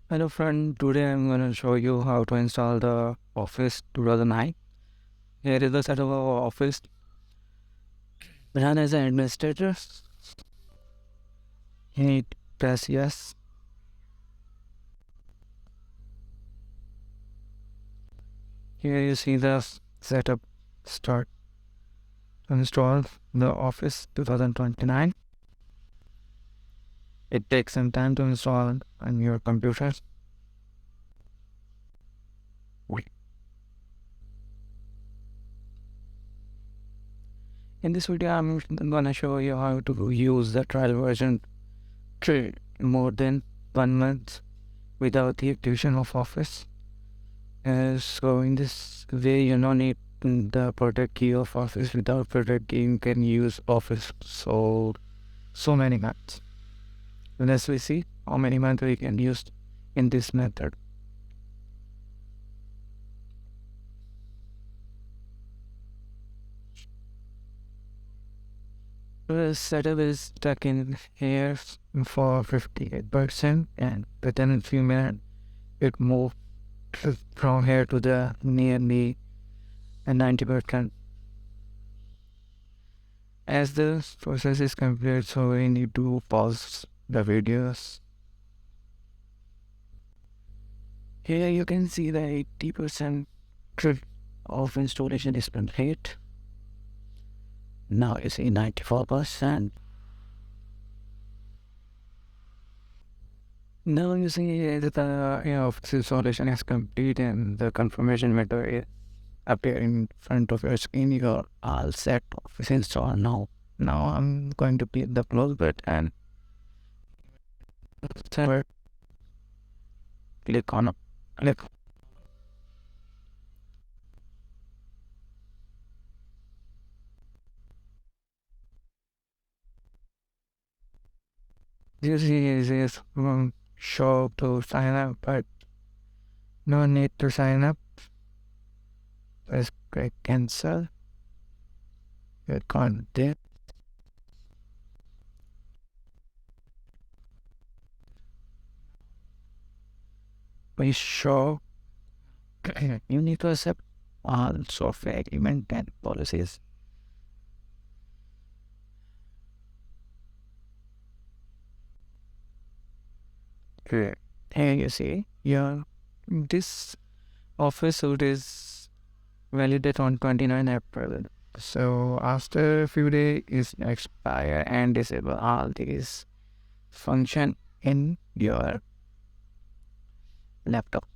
Hello friend, today I'm going to show you how to install the Office 2009. Here is the setup of our Office. Run as an administrator. Hit press yes. Here you see the setup start to install the Office 2029. It takes some time to install on your computer. In this video I'm gonna show you how to use the trial version to more than 1 month without the activation of Office. So in this way you don't need the product key of Office. Without product key you can use Office so many months. Let's we see how many months we can use in this method. The setup is stuck in here for 58%, and within a few minutes it moved from here to the nearly 90%. As the process is complete, so we need to pause the videos. Here you can see the 80% of installation is complete. Now you see 94%. Now you see that the Office installation is complete and the confirmation method is appear in front of your screen. You're all set. Office install now. Now I'm going to click the close button and click on click. This is show to sign up, but no need to sign up. Let's click cancel. Click on this. We show you need to accept all software agreement and policies. Here you see, this Office suite is validated on 29 April. So after a few days, it expire and disable all these function in your laptop.